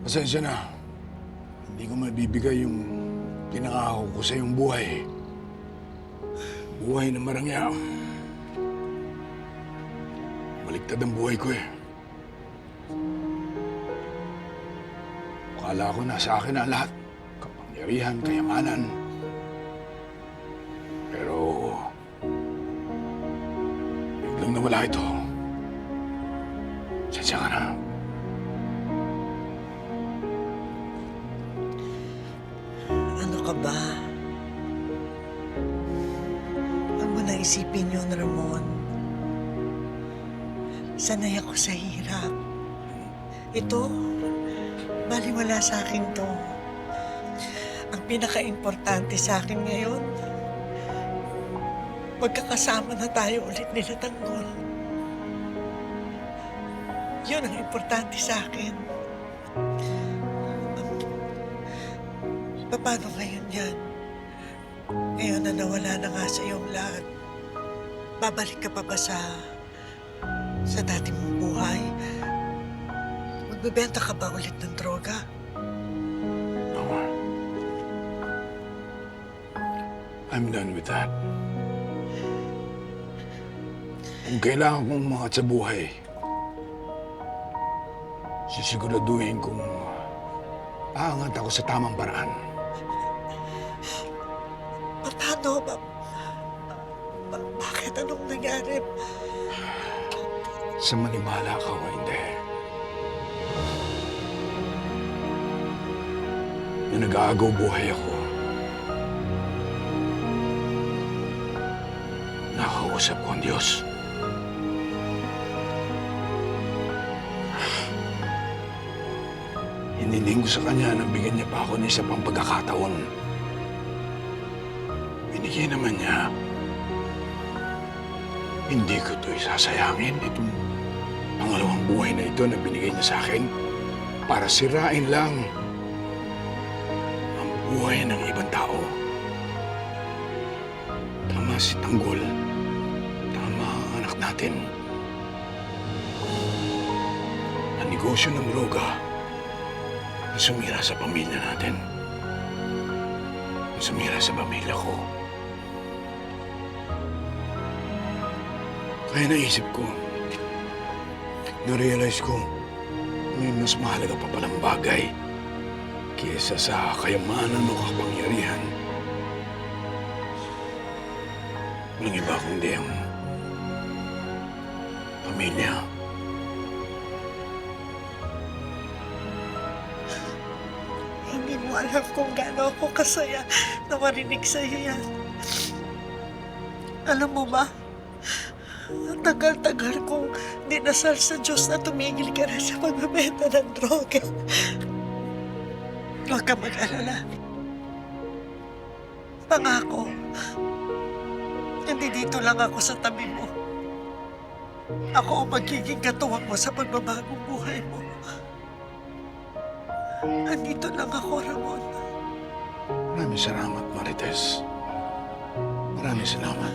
Pasensya na. Hindi ko mabibigay yung pinangako ko sa iyong buhay. Buhay na marangya. Baliktad ang buhay ko eh. Akala ko nasa akin na ang lahat. Kapangyarihan, kayamanan. Pero biglang nawala ito. Sadya ka na. Ano ka ba? Huwag mo na isipin yun, Ramon. Sanay ako sa hirap. Ito, baliwala sa akin to. Ang pinaka-importante sa akin ngayon, magkakasama na tayo ulit nila Tanggol. Yun ang importante sa akin. Paano ngayon yan? Ngayon na nawala na nga sa iyong lahat. Babalik ka pa ba sa dati mong buhay? Magbebenta ka ba ulit ng droga? No. I'm done with that. Kung kailangan kong umangat sa buhay, sisiguraduhin kong aangat ako sa tamang paraan. Paano? Bakit? Anong nangyari? Sa maniwala ka o hindi. Na nag-aagaw buhay ako. Nakausap ko ang Diyos. Hiniling ko sa Kanya na bigyan niya pa ako ng isa pang pagkakataon. Binigyan naman niya. Hindi ko ito isasayangin, itong pangalawang buhay na ito na binigay niya sa akin para sirain lang ang buhay ng ibang tao. Tama si Tanggol. Tama ang anak natin. Ang negosyo ng droga na sumira sa pamilya natin. Na sumira sa pamilya ko. Kaya naisip ko, na-realize ko, may mas mahalaga pa palang bagay kaysa sa kayamanan o kapangyarihan. Walang iba kundi ang pamilya. Hindi mo alam kung gaano ako kasaya na marinig sa iyo yan. Alam mo ba? Ang tagal-tagal kong dinasal sa Diyos na tumigil ka na sa pagbebenta ng droga. Huwag ka mag-alala. Pangako, hindi dito lang ako sa tabi mo. Ako ang magiging katuwang mo sa pagbabagong buhay mo. Andito lang ako, Ramon. Maraming salamat, Marites. Maraming salamat.